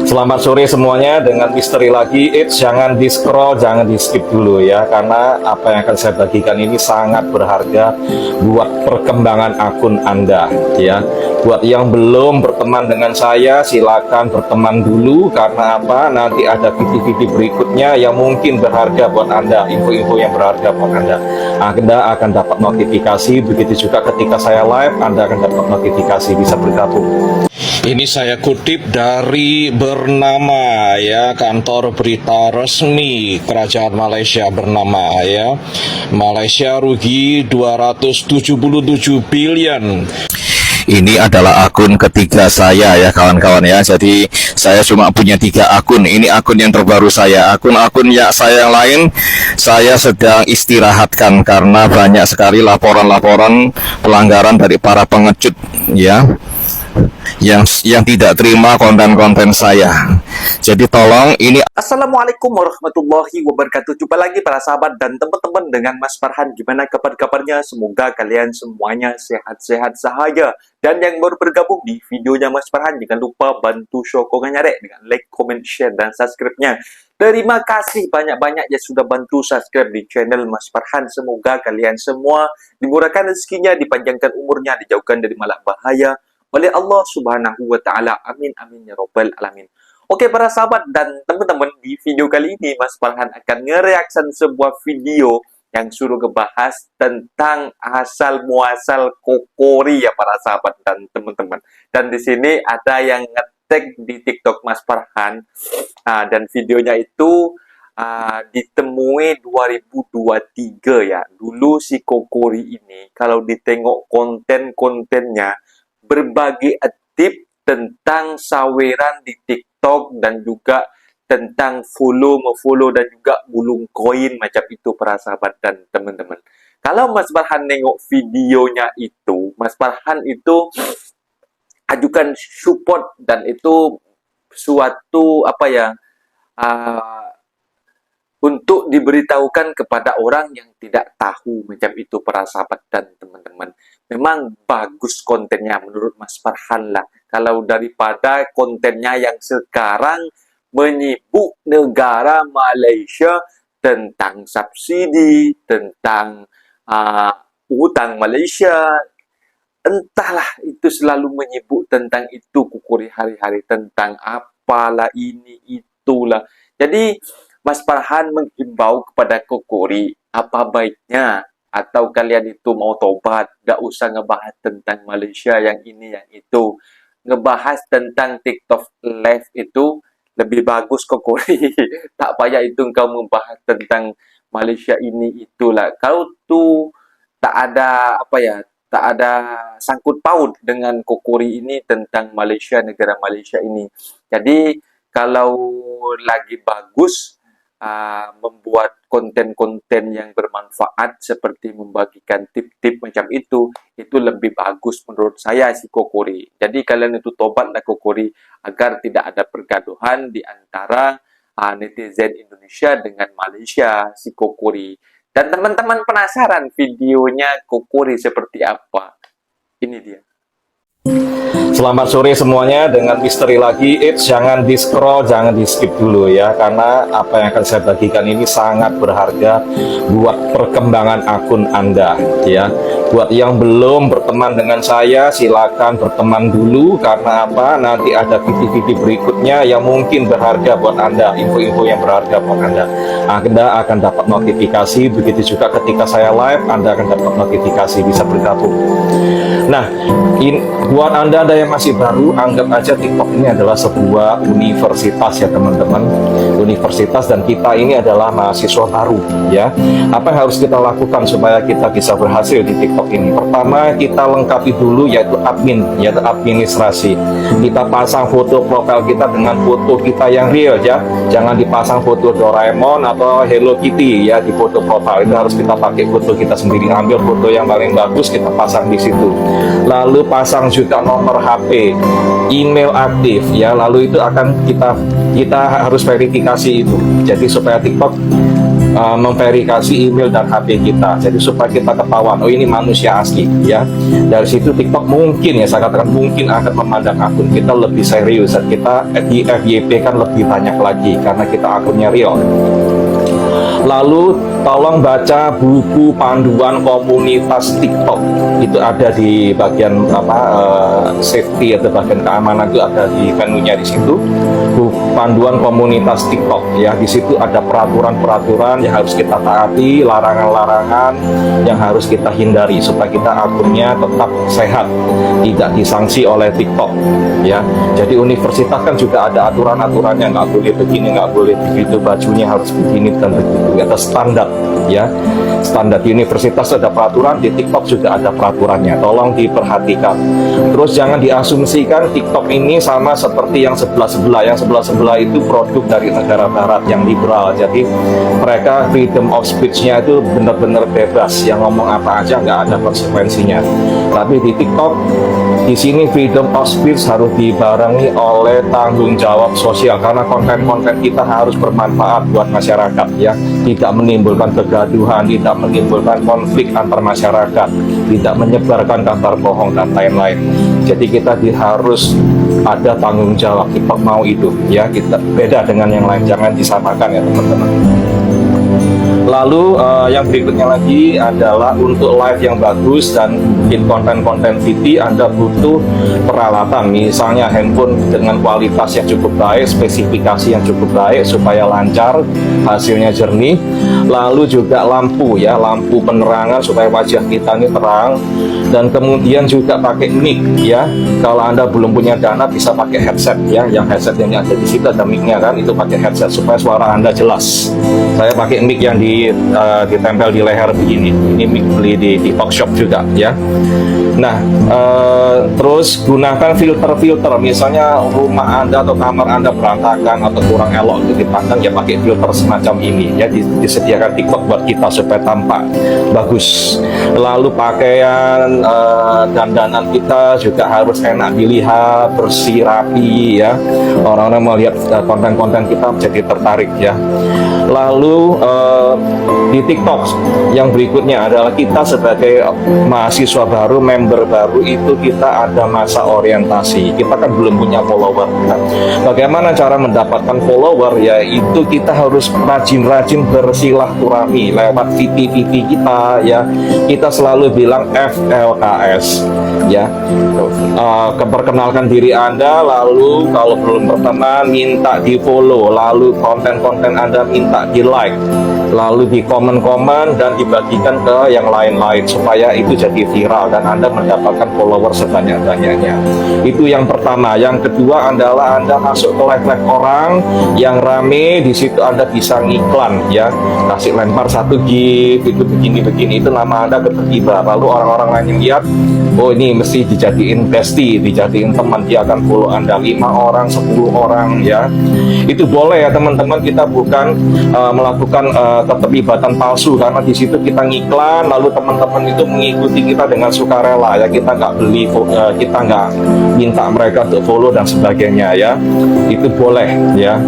Selamat sore semuanya, dengan misteri lagi. Jangan di scroll, jangan di skip dulu ya, karena apa yang akan saya bagikan ini sangat berharga buat perkembangan akun Anda ya. Buat yang belum berteman dengan saya, silakan berteman dulu, karena apa? Nanti ada video-video berikutnya yang mungkin berharga buat Anda, info-info yang berharga buat Anda. Anda akan dapat notifikasi, begitu juga ketika saya live, Anda akan dapat notifikasi, bisa bergabung. Ini saya kutip dari Bernama ya, kantor berita resmi kerajaan Malaysia Bernama ya. Malaysia rugi 277 bilion. Ini adalah akun ketiga saya ya kawan-kawan ya. Jadi saya cuma punya 3 akun. Ini akun yang terbaru saya. Akun-akun ya saya yang lain saya sedang istirahatkan karena banyak sekali laporan-laporan pelanggaran dari para pengecut ya, yang tidak terima konten-konten saya. Jadi tolong ini. Assalamualaikum warahmatullahi wabarakatuh. Jumpa lagi para sahabat dan teman-teman dengan Mas Farhan. Gimana kabar-kabarnya? Semoga kalian semuanya sehat-sehat sahaja. Dan yang baru bergabung di videonya Mas Farhan, jangan lupa bantu sokongannya rek dengan like, comment, share, dan subscribe-nya. Terima kasih banyak-banyak yang sudah bantu subscribe di channel Mas Farhan. Semoga kalian semua dimurahkan rezekinya, dipanjangkan umurnya, dijauhkan dari malak bahaya oleh Allah Subhanahu wa Ta'ala. Amin amin ya robbal alamin. Oke para sahabat dan teman-teman, di video kali ini Mas Farhan akan nge-reaction sebuah video yang suruh ngebahas tentang asal muasal kokori ya para sahabat dan teman-teman. Dan di sini ada yang nge-tag di TikTok Mas Farhan, dan videonya itu ditemui 2023 ya. Dulu si kokori ini kalau ditengok konten-kontennya berbagi tip tentang saweran di TikTok dan juga tentang follow dan juga bulung koin macam itu para sahabat dan teman-teman. Kalau Mas Farhan nengok videonya itu, Mas Farhan itu ajukan support dan itu suatu apa ya, untuk diberitahukan kepada orang yang tidak tahu macam itu para sahabat dan teman-teman. Memang bagus kontennya menurut Mas Farhan lah. Kalau daripada kontennya yang sekarang menyibuk negara Malaysia tentang subsidi, tentang hutang Malaysia, entahlah itu selalu menyibuk tentang itu kukuri hari-hari, tentang apalah ini itulah. Jadi Mas Farhan menghimbau kepada kokori, apa baiknya atau kalian itu mau tobat, gak usah ngebahas tentang Malaysia yang ini yang itu, ngebahas tentang TikTok live itu lebih bagus kokori. Tak payah itu engkau membahas tentang Malaysia ini itulah. Kau tuh tak ada apa ya, tak ada sangkut paut dengan kokori ini tentang Malaysia, negara Malaysia ini. Jadi kalau lagi bagus membuat konten-konten yang bermanfaat seperti membagikan tip-tip macam itu lebih bagus menurut saya si kokori. Jadi kalian itu tobatlah kokori agar tidak ada pergaduhan di antara netizen Indonesia dengan Malaysia si kokori. Dan teman-teman penasaran videonya kokori seperti apa? Ini dia. Selamat sore semuanya, dengan misteri lagi. Jangan di scroll, jangan di skip dulu ya, karena apa yang akan saya bagikan ini sangat berharga buat perkembangan akun Anda ya. Buat yang belum berteman dengan saya, silakan berteman dulu, karena apa? Nanti ada video-video berikutnya yang mungkin berharga buat Anda, info-info yang berharga buat Anda. Anda akan dapat notifikasi, begitu juga ketika saya live, Anda akan dapat notifikasi, bisa bergabung. Nah, buat Anda yang masih baru, anggap aja TikTok ini adalah sebuah universitas ya teman-teman. Universitas, dan kita ini adalah mahasiswa baru ya. Apa yang harus kita lakukan supaya kita bisa berhasil di TikTok ini? Pertama, kita lengkapi dulu yaitu admin, yaitu administrasi. Kita pasang foto profil kita dengan foto kita yang real ya. Jangan dipasang foto Doraemon atau Hello Kitty ya di foto profil. Itu harus kita pakai foto kita sendiri, ambil foto yang paling bagus, kita pasang di situ. Lalu pasang juga nomor HP, email aktif ya. Lalu itu akan kita harus verifikasi itu. Jadi supaya TikTok memverifikasi email dan HP kita, jadi supaya kita ketahuan oh ini manusia asli ya. Dari situ TikTok mungkin ya, saya katakan mungkin akan memandang akun kita lebih serius, dan kita di FYP kan lebih banyak lagi karena kita akunnya real. Lalu tolong baca buku panduan komunitas TikTok, itu ada di bagian safety atau bagian keamanan, itu ada di menunya di situ. Buku panduan komunitas TikTok ya, di situ ada peraturan-peraturan yang harus kita taati, larangan-larangan yang harus kita hindari supaya kita akunnya tetap sehat, tidak disanksi oleh TikTok ya. Jadi universitas kan juga ada aturan-aturannya, nggak boleh begini, nggak boleh begitu, bajunya harus begini dan begitu, ada standar ya. Standar di universitas ada peraturan, di TikTok juga ada peraturannya, tolong diperhatikan. Terus jangan diasumsikan TikTok ini sama seperti yang sebelah-sebelah. Yang sebelah-sebelah itu produk dari negara barat yang liberal, jadi mereka freedom of speech-nya itu benar-benar bebas, yang ngomong apa aja nggak ada konsekuensinya. Tapi di TikTok, di sini freedom of speech harus dibarengi oleh tanggung jawab sosial, karena konten-konten kita harus bermanfaat buat masyarakat ya, tidak menimbulkan kegaduhan, tidak menimbulkan konflik antar masyarakat, tidak menyebarkan kabar bohong dan lain-lain. Jadi kita harus ada tanggung jawab. TikTok mau itu ya, kita beda dengan yang lain, jangan disamakan ya teman-teman. Lalu yang berikutnya lagi adalah untuk live yang bagus dan bikin konten-konten VT, Anda butuh peralatan, misalnya handphone dengan kualitas yang cukup baik, spesifikasi yang cukup baik supaya lancar, hasilnya jernih. Lalu juga lampu ya, lampu penerangan supaya wajah kita ini terang, dan kemudian juga pakai mic ya. Kalau Anda belum punya dana bisa pakai headset ya, yang headset yang ada di situ ada mic-nya kan, itu pakai headset supaya suara Anda jelas. Saya pakai mic yang ditempel di leher begini, ini mic beli di Talkshop juga ya. Nah, terus gunakan filter-filter, misalnya rumah Anda atau kamar Anda berantakan atau kurang elok untuk dipandang, ya pakai filter semacam ini ya, disediakan TikTok buat kita supaya tampak bagus. Lalu pakaian, dandanan kita juga harus enak dilihat, bersih, rapi ya, orang-orang mau lihat konten-konten kita jadi tertarik ya. Lalu di TikTok yang berikutnya adalah kita sebagai mahasiswa baru, member baru, itu kita ada masa orientasi. Kita kan belum punya follower. Nah, bagaimana cara mendapatkan follower? Ya itu kita harus rajin-rajin bersilaturahmi lewat VT-VT kita ya. Kita selalu bilang FLKS ya. Perkenalkan diri Anda, lalu kalau belum berteman minta di follow, lalu konten-konten Anda minta di like, lalu di komen-komen dan dibagikan ke yang lain-lain supaya itu jadi viral dan Anda mendapatkan follower sebanyak-banyaknya. Itu yang pertama. Yang kedua adalah Anda masuk ke live-live orang yang rame, di situ Anda bisa ngiklan ya, kasih lempar satu gift itu begini-begini, itu nama Anda ketertiba, lalu orang-orang lain yang lihat, oh ini mesti dijadiin bestie, dijadiin teman, dia akan follow Anda 5 orang, 10 orang ya. Itu boleh ya teman-teman, kita bukan melakukan keterlibatan palsu, karena di situ kita ngiklan lalu teman-teman itu mengikuti kita dengan sukarela ya, kita nggak beli, kita nggak minta mereka untuk follow dan sebagainya ya. Itu boleh ya,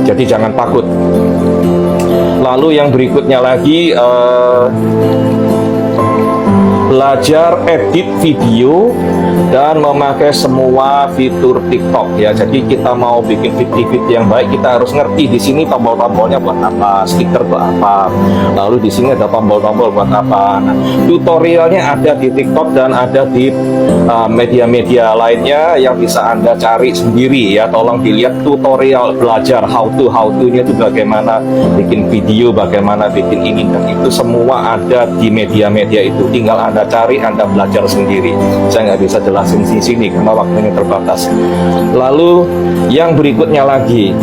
jadi jangan takut. Lalu yang berikutnya lagi, belajar edit video dan memakai semua fitur TikTok ya. Jadi kita mau bikin video yang baik, kita harus ngerti di sini tombol-tombolnya buat apa, stiker buat apa, lalu di sini ada tombol-tombol buat apa. Nah, tutorialnya ada di TikTok dan ada di media-media lainnya yang bisa Anda cari sendiri ya. Tolong dilihat tutorial, belajar how to-nya itu bagaimana bikin video, bagaimana bikin ini dan itu semua ada di media-media itu. Tinggal Anda cari, Anda belajar sendiri. Saya nggak bisa jelasin di sini karena waktunya terbatas. Lalu yang berikutnya lagi,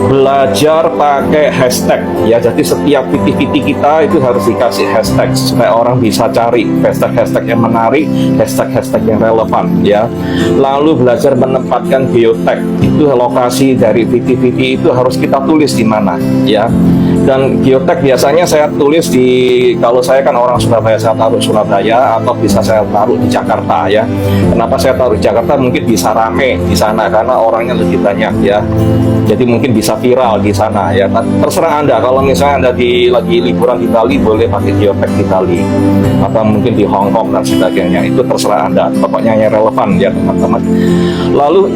belajar pakai hashtag ya. Jadi setiap video kita itu harus dikasih hashtag supaya orang bisa cari hashtag yang menarik, hashtag yang relevan ya. Lalu belajar menempatkan geotag, itu lokasi dari video itu harus kita tulis di mana ya. Dan geotag biasanya saya tulis kalau saya kan orang Surabaya, saya taruh Surabaya, atau bisa saya taruh di Jakarta ya. Kenapa saya taruh di Jakarta? Mungkin bisa rame di sana karena orangnya lebih banyak ya. Jadi mungkin bisa viral viral di sana ya. Terserah Anda, kalau misalnya Anda lagi liburan di Bali, boleh pakai geotag di Bali atau mungkin di Hong Kong dan sebagainya, itu terserah Anda, pokoknya yang relevan ya teman-teman. Lalu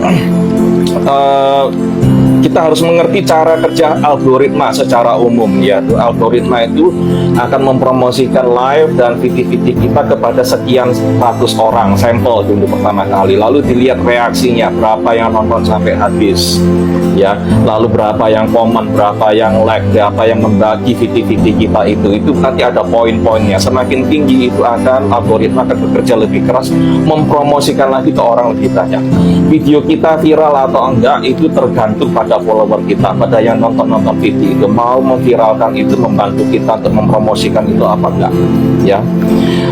kita harus mengerti cara kerja algoritma secara umum ya. Algoritma itu akan mempromosikan live dan video-video kita kepada sekian ratus orang sampel dulu pertama kali, lalu dilihat reaksinya, berapa yang nonton sampai habis ya, lalu berapa yang komen, berapa yang like, berapa yang membagi video-video kita, itu nanti ada poin-poinnya. Semakin tinggi itu akan algoritma akan bekerja lebih keras mempromosikan lagi ke orang lebih banyak. Video kita viral atau enggak itu tergantung pada follower kita, pada yang nonton video itu mau memviralkan itu, membantu kita untuk mempromosikan itu apa enggak ya.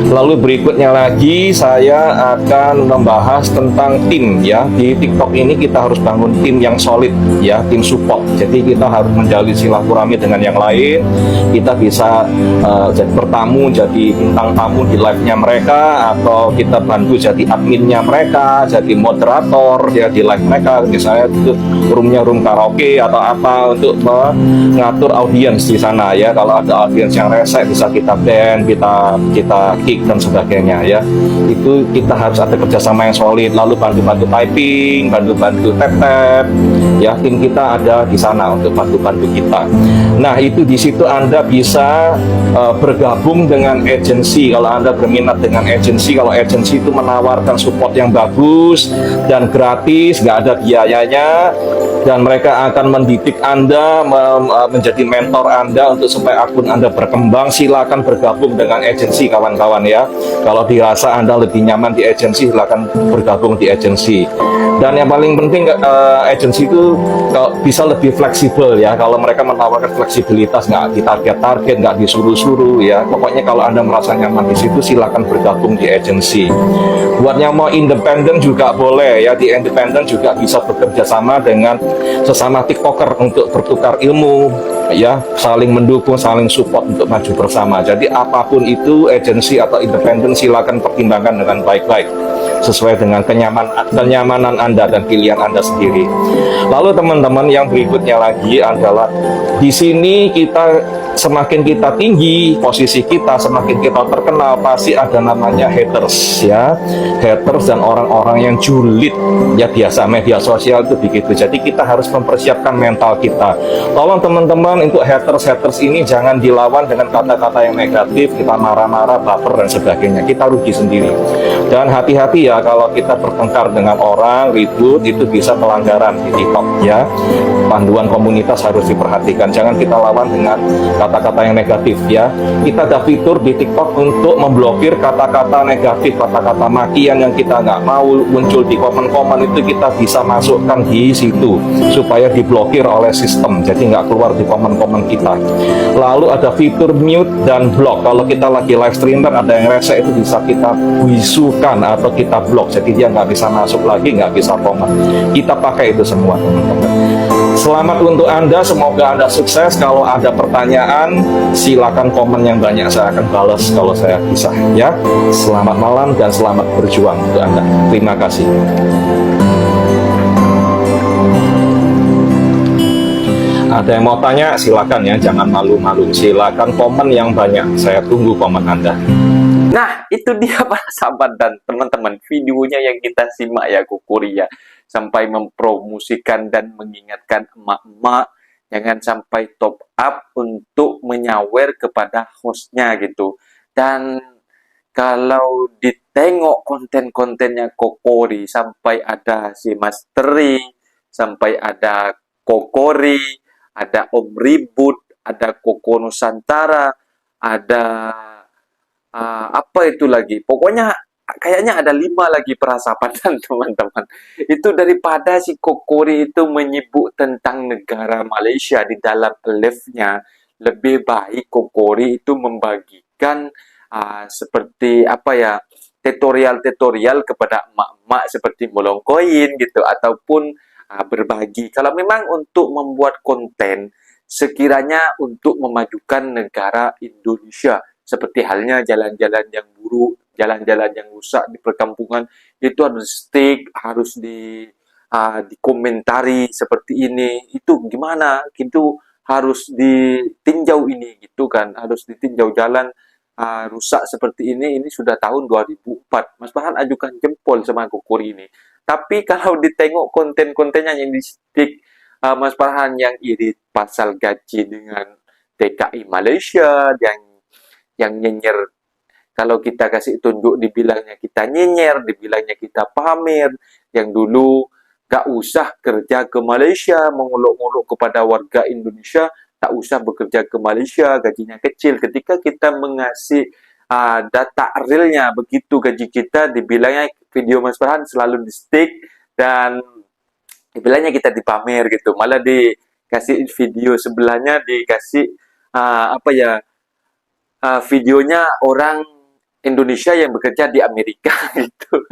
Lalu berikutnya lagi saya akan membahas tentang tim ya. Di TikTok ini kita harus bangun tim yang solid ya, tim support. Jadi kita harus menjalin silaturahmi dengan yang lain. Kita bisa jadi bertamu, jadi bintang tamu di live-nya mereka, atau kita bantu jadi adminnya mereka, jadi moderator ya di live mereka. Misalnya itu roomnya room karaoke atau apa, untuk mengatur audiens di sana ya. Kalau ada audiens yang rese bisa kita ban, kita kick dan sebagainya ya. Itu kita harus ada kerjasama yang solid. Lalu bantu-bantu typing, bantu-bantu tap-tap ya. Tim kita ada di sana untuk bantu-bantu kita. Nah, itu di situ Anda bisa bergabung dengan agensi kalau Anda berminat dengan agensi. Kalau agensi itu menawarkan support yang bagus dan gratis, nggak ada biayanya, dan mereka akan mendidik Anda, menjadi mentor Anda untuk supaya akun Anda berkembang. Silakan bergabung dengan agensi kawan-kawan ya. Kalau dirasa Anda lebih nyaman di agensi, silakan bergabung di agensi. Dan yang paling penting agensi itu bisa lebih fleksibel ya. Kalau mereka menawarkan fleksibilitas, nggak ditarget-target, nggak disuruh-suruh ya. Pokoknya kalau Anda merasa nyaman di situ, silakan bergabung di agensi. Buat yang mau independen juga boleh ya. Di independen juga bisa bekerja sama dengan sesama TikToker untuk bertukar ilmu ya, saling mendukung, saling support untuk maju bersama. Jadi apapun itu, agensi atau independen, silakan pertimbangkan dengan baik-baik sesuai dengan kenyamanan Anda dan pilihan Anda sendiri. Lalu teman-teman, yang berikutnya lagi adalah di sini semakin kita tinggi posisi kita, semakin kita terkenal, pasti ada namanya haters ya. Haters dan orang-orang yang julid ya, biasa media sosial itu begitu. Jadi kita harus mempersiapkan mental kita. Tolong teman-teman, untuk haters ini jangan dilawan dengan kata-kata yang negatif, kita marah-marah, baper dan sebagainya. Kita rugi sendiri. Dan hati-hati ya, kalau kita bertengkar dengan orang, ribut, itu bisa pelanggaran di TikTok ya. Panduan komunitas harus diperhatikan. Jangan kita lawan dengan kata-kata yang negatif ya. Kita ada fitur di TikTok untuk memblokir kata-kata negatif, kata-kata makian yang kita nggak mau muncul di komen-komen, itu kita bisa masukkan di situ supaya diblokir oleh sistem, jadi nggak keluar di komen-komen kita. Lalu ada fitur mute dan block. Kalau kita lagi live streamer, ada yang rese, itu bisa kita bisukan atau kita blok, jadi dia nggak bisa masuk lagi, nggak bisa komen. Kita pakai itu semua teman-teman. Selamat untuk Anda, semoga Anda sukses. Kalau ada pertanyaan, silakan komen yang banyak, saya akan balas kalau saya bisa ya. Selamat malam dan selamat berjuang untuk Anda. Terima kasih. Ada yang mau tanya, silakan ya, jangan malu-malu. Silakan komen yang banyak, saya tunggu komen Anda. Nah, itu dia para sahabat dan teman-teman, videonya yang kita simak ya, Kokori ya, sampai mempromosikan dan mengingatkan emak-emak jangan sampai top up untuk menyawer kepada hostnya gitu. Dan kalau ditengok konten-kontennya Kokori, sampai ada si Masteri, sampai ada Kokori, ada Om Ribut, ada Koko Nusantara, ada apa itu lagi, pokoknya kayaknya ada 5 lagi perasaan teman-teman. Itu daripada si Kokori itu menyebut tentang negara Malaysia di dalam live-nya, lebih baik Kokori itu membagikan seperti apa ya, tutorial-tutorial kepada emak-emak seperti molong koin gitu, ataupun berbagi. Kalau memang untuk membuat konten sekiranya untuk memajukan negara Indonesia, seperti halnya jalan-jalan yang buruk, jalan-jalan yang rusak di perkampungan, itu harus stick, harus dikomentari seperti ini, itu gimana? Itu harus ditinjau ini gitu kan, harus ditinjau jalan rusak seperti ini sudah tahun 2004. Mas Farhan ajukan jempol sama Kukuri ini. Tapi kalau ditengok konten-kontennya yang di stick Mas Farhan yang irit pasal gaji dengan TKI Malaysia, yang nyenyer, kalau kita kasih tunjuk dibilangnya kita nyenyer, dibilangnya kita pamer, yang dulu gak usah kerja ke Malaysia, menguluk-uluk kepada warga Indonesia, tak usah bekerja ke Malaysia, gajinya kecil. Ketika kita mengasih data realnya, begitu gaji kita, dibilangnya video Mas Farhan selalu di stick, dan dibilangnya kita dipamer gitu. Malah dikasih video sebelahnya, dikasih videonya orang Indonesia yang bekerja di Amerika gitu.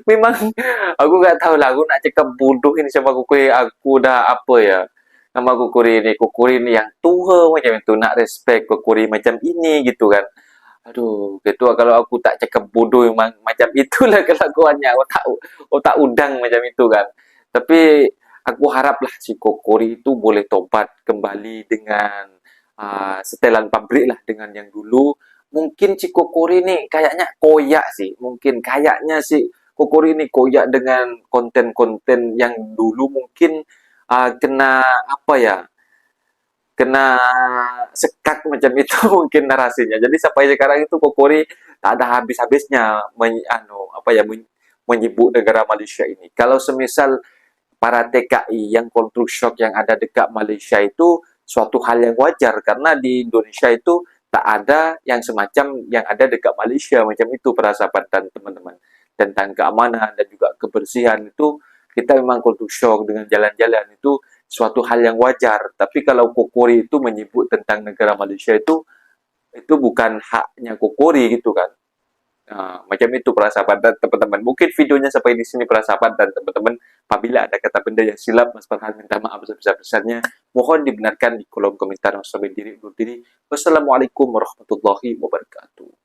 Memang aku nggak tahu lah, aku nak cakap bodoh ini sama aku dah apa ya, nama kukuri ini yang tua macam itu, nak respect kukuri macam ini gitu kan. Aduh, gitu kalau aku tak cakap bodoh memang macam itulah kelakuannya, otak udang macam itu kan. Tapi aku haraplah si Kokori itu boleh tobat kembali dengan setelan pabrik lah dengan yang dulu. Mungkin si Kokori ini kayaknya koyak sih, mungkin kayaknya si Kokori ini koyak dengan konten-konten yang dulu, mungkin kena apa ya, kena sekak macam itu mungkin narasinya. Jadi sampai sekarang itu Kokori tak ada habis-habisnya menyebut negara Malaysia ini. Kalau semisal para TKI yang culture shock yang ada dekat Malaysia itu suatu hal yang wajar, karena di Indonesia itu tak ada yang semacam yang ada dekat Malaysia macam itu, para sahabat dan teman-teman. Tentang keamanan dan juga kebersihan itu kita memang culture shock dengan jalan-jalan, itu suatu hal yang wajar. Tapi kalau Kokori itu menyebut tentang negara Malaysia itu bukan haknya Kokori gitu kan. Macam itu para sahabat dan teman-teman. Mungkin videonya sampai di sini para sahabat dan teman-teman. Apabila ada kata benda yang silap, Mas Farhan minta maaf sebesar-besarnya. Mohon dibenarkan di kolom komentar. Wassalamualaikum warahmatullahi wabarakatuh.